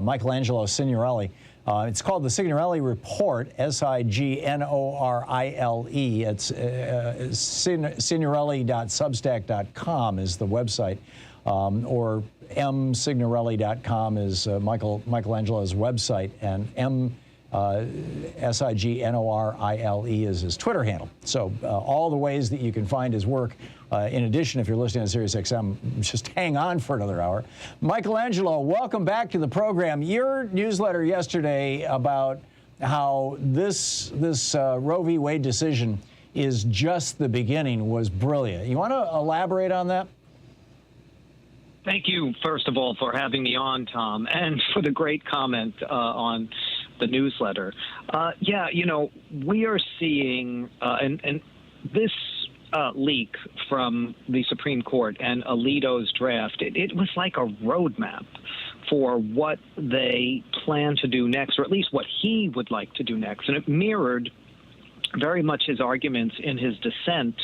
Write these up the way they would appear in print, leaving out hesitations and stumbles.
Michelangelo Signorile. It's called the Signorile Report, Signorile. It's signorile.substack.com is the website, or msignorile.com is Michelangelo's website, and Signorile is his Twitter handle. So all the ways that you can find his work. In addition, if you're listening to Sirius XM, just hang on for another hour. Michelangelo, welcome back to the program. Your newsletter yesterday about how this Roe v. Wade decision is just the beginning was brilliant. You want to elaborate on that? Thank you, first of all, for having me on, Tom, and for the great comment on the newsletter. Yeah, you know, we are seeing, and this leak from the Supreme Court and Alito's draft, it was like a roadmap for what they plan to do next, or at least what he would like to do next. And it mirrored very much his arguments in his dissent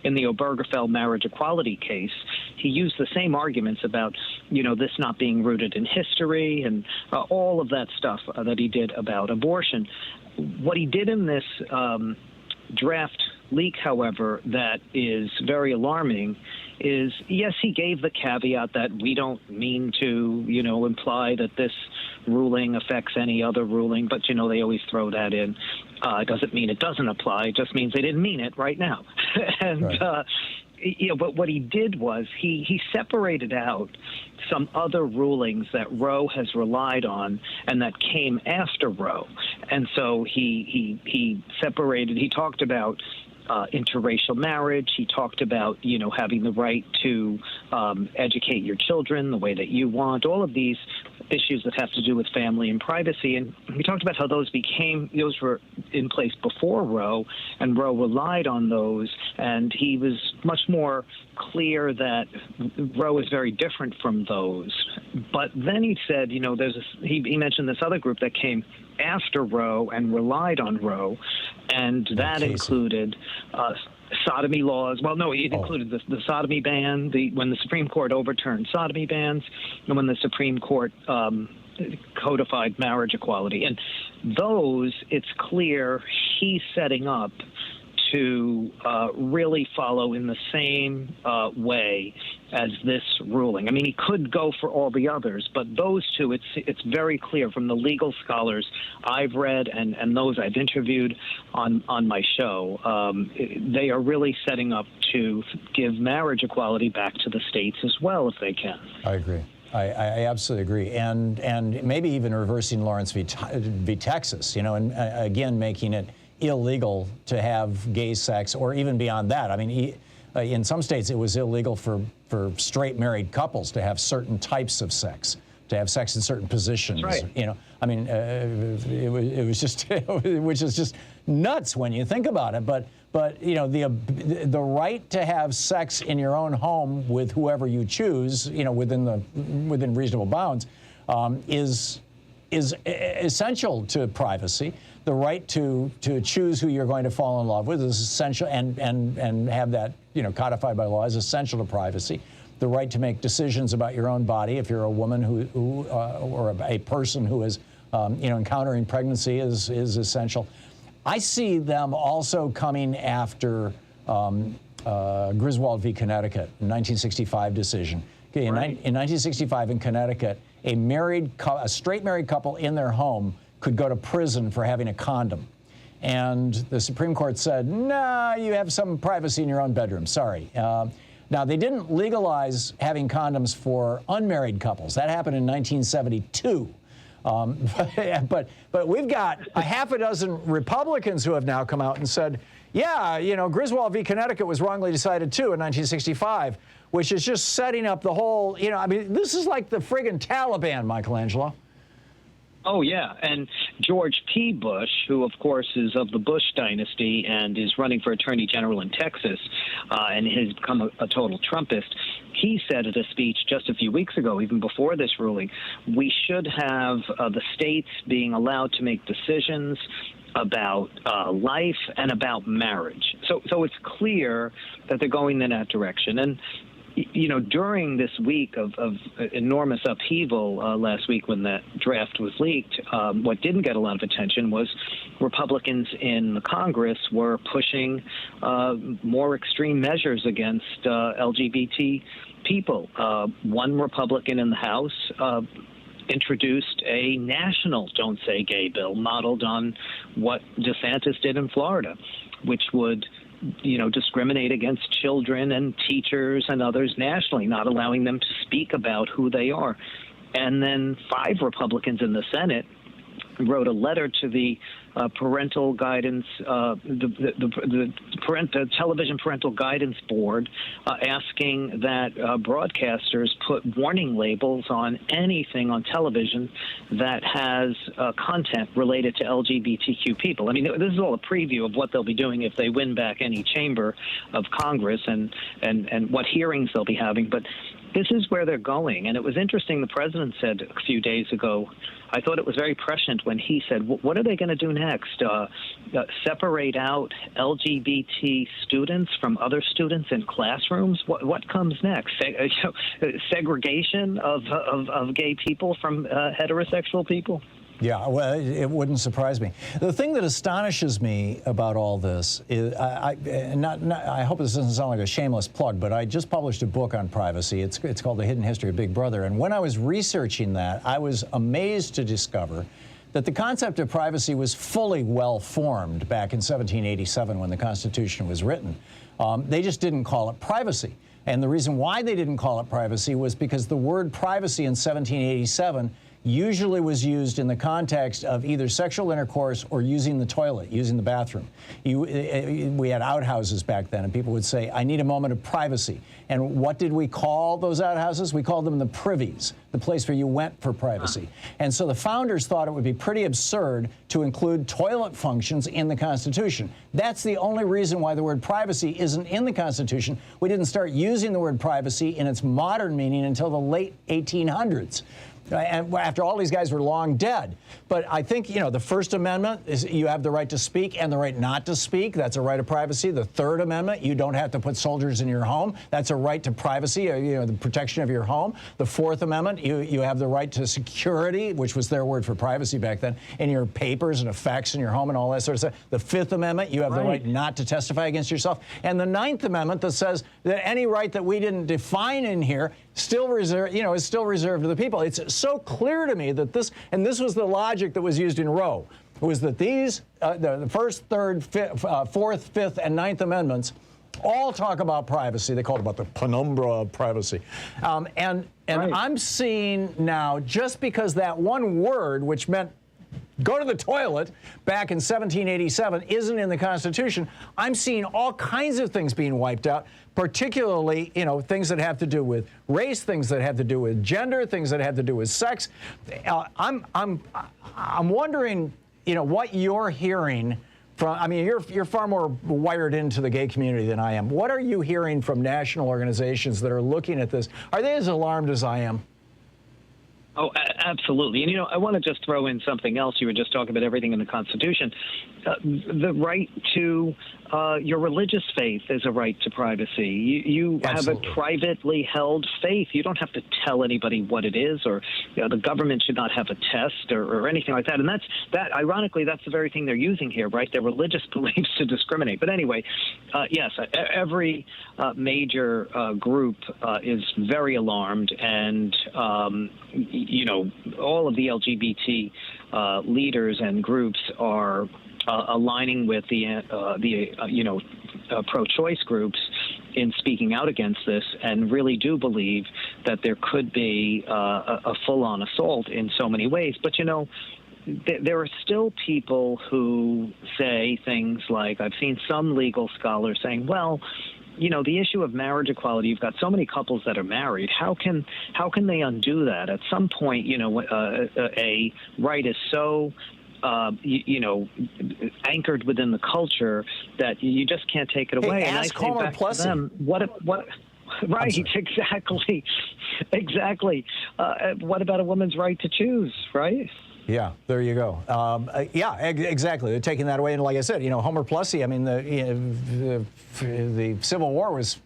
in the Obergefell marriage equality case. He used the same arguments about, you know, this not being rooted in history and all of that stuff that he did about abortion. What he did in this draft leak, however, that is very alarming is, yes, he gave the caveat that we don't mean to, you know, imply that this ruling affects any other ruling, but, you know, they always throw that in. It doesn't mean it doesn't apply. It just means they didn't mean it right now. And, right. You know, but what he did was he separated out some other rulings that Roe has relied on and that came after Roe. And so he separated, he talked about interracial marriage. He talked about, you know, having the right to educate your children the way that you want, all of these issues that have to do with family and privacy. And he talked about how those were in place before Roe, and Roe relied on those. And he was much more clear that Roe is very different from those. But then he said, you know, he mentioned this other group that came after Roe and relied on Roe, and that included sodomy laws. Well, no, it included the sodomy ban, when the Supreme Court overturned sodomy bans, and when the Supreme Court codified marriage equality. And those, it's clear he's setting up to really follow in the same way as this ruling. I mean, he could go for all the others, but those two, it's very clear from the legal scholars I've read and those I've interviewed on my show. They are really setting up to give marriage equality back to the states as well, if they can. I agree. I absolutely agree, and maybe even reversing Lawrence v. Texas, you know, and again making it illegal to have gay sex, or even beyond that. I mean, in some states it was illegal for straight married couples to have certain types of sex, to have sex in certain positions. That's right. You know, I mean, it was just, which is just nuts when you think about it. But you know, the right to have sex in your own home with whoever you choose, you know, within reasonable bounds, is essential to privacy. The right to choose who you're going to fall in love with is essential, and have that, you know, codified by law is essential to privacy. The right to make decisions about your own body, if you're a woman who or a person who is, you know, encountering pregnancy, is essential. I see them also coming after Griswold v. Connecticut, 1965 decision. Okay, in 1965 in Connecticut, a straight married couple in their home could go to prison for having a condom. And the Supreme Court said, nah, you have some privacy in your own bedroom, sorry. Now, they didn't legalize having condoms for unmarried couples. That happened in 1972. But we've got a half a dozen Republicans who have now come out and said, yeah, you know, Griswold v. Connecticut was wrongly decided too in 1965, which is just setting up the whole, you know, I mean, this is like the friggin' Taliban, Michelangelo. Oh, yeah. And George P. Bush, who, of course, is of the Bush dynasty and is running for attorney general in Texas and has become a total Trumpist, he said at a speech just a few weeks ago, even before this ruling, we should have the states being allowed to make decisions about life and about marriage. So it's clear that they're going in that direction. And during this week of enormous upheaval last week when that draft was leaked, what didn't get a lot of attention was Republicans in the Congress were pushing more extreme measures against LGBT people. One Republican in the House introduced a national Don't Say Gay bill modeled on what DeSantis did in Florida, which would discriminate against children and teachers and others nationally, not allowing them to speak about who they are. And then 5 Republicans in the Senate wrote a letter to the parental guidance, the television parental guidance board, asking that broadcasters put warning labels on anything on television that has content related to LGBTQ people. I mean, this is all a preview of what they'll be doing if they win back any chamber of Congress and what hearings they'll be having. But this is where they're going. And it was interesting, the president said a few days ago, I thought it was very prescient when he said, what are they going to do next? Separate out LGBT students from other students in classrooms? What comes next? Segregation of gay people from heterosexual people? Yeah, well, it wouldn't surprise me. The thing that astonishes me about all this is, I hope this doesn't sound like a shameless plug, but I just published a book on privacy. It's called The Hidden History of Big Brother. And when I was researching that, I was amazed to discover that the concept of privacy was fully well-formed back in 1787 when the Constitution was written. They just didn't call it privacy. And the reason why they didn't call it privacy was because the word privacy in 1787 usually was used in the context of either sexual intercourse or using the toilet, using the bathroom. We had outhouses back then, and people would say, I need a moment of privacy. And what did we call those outhouses? We called them the privies, the place where you went for privacy. And so the founders thought it would be pretty absurd to include toilet functions in the Constitution. That's the only reason why the word privacy isn't in the Constitution. We didn't start using the word privacy in its modern meaning until the late 1800s. And after all these guys were long dead. But I think, the First Amendment is you have the right to speak and the right not to speak. That's a right of privacy. The Third Amendment, you don't have to put soldiers in your home. That's a right to privacy, the protection of your home. The Fourth Amendment, you have the right to security, which was their word for privacy back then, in your papers and effects in your home and all that sort of stuff. The Fifth Amendment, you have the right not to testify against yourself. And the Ninth Amendment that says that any right that we didn't define in here still reserved, is still reserved to the people. It's so clear to me that this was the logic that was used in Roe, was that these, the First, Third, Fourth, Fifth, and Ninth Amendments all talk about privacy. They call it about the penumbra of privacy. And I'm seeing now, just because that one word, which meant go to the toilet back in 1787, isn't in the Constitution, I'm seeing all kinds of things being wiped out, particularly, things that have to do with race, things that have to do with gender, things that have to do with sex. I'm wondering, what you're hearing from, you're far more wired into the gay community than I am. What are you hearing from national organizations that are looking at this? Are they as alarmed as I am? Oh, absolutely. And, I want to just throw in something else. You were just talking about everything in the Constitution. The right to your religious faith is a right to privacy. You have a privately held faith. You don't have to tell anybody what it is, or the government should not have a test or anything like that. And ironically, that's the very thing they're using here, right? Their religious beliefs to discriminate. But anyway, yes, every major group is very alarmed, and all of the LGBT leaders and groups are aligning with the pro-choice groups in speaking out against this, and really do believe that there could be a full-on assault in so many ways. But there are still people who say things like, I've seen some legal scholars saying, well, the issue of marriage equality, you've got so many couples that are married. How can they undo that? At some point, a right is so anchored within the culture that you just can't take it away. And ask Homer Plessy. What? Right, exactly. What about a woman's right to choose, right? Yeah, there you go. Exactly. They're taking that away. And like I said, Homer Plessy, the Civil War was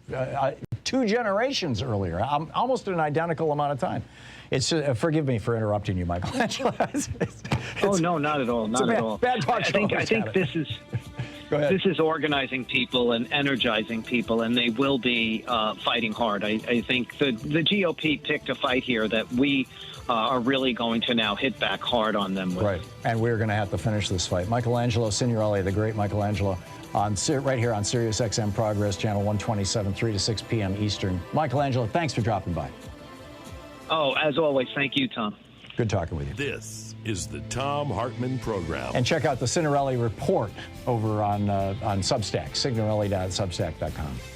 2 generations earlier, almost an identical amount of time. It's forgive me for interrupting you, Michelangelo. Oh no, not at all, not at all. Bad talk show. I think this is. Go ahead. This is organizing people and energizing people, and they will be fighting hard. I think the GOP picked a fight here that we are really going to now hit back hard on them with. Right, and we're going to have to finish this fight. Michelangelo Signorile, the great Michelangelo, right here on Sirius XM Progress, channel 127, 3 to 6 p.m. Eastern. Michelangelo, thanks for dropping by. Oh, as always, thank you, Tom. Good talking with you. This is the Thom Hartmann Program. And check out the Signorile report over on Substack, signorile.substack.com.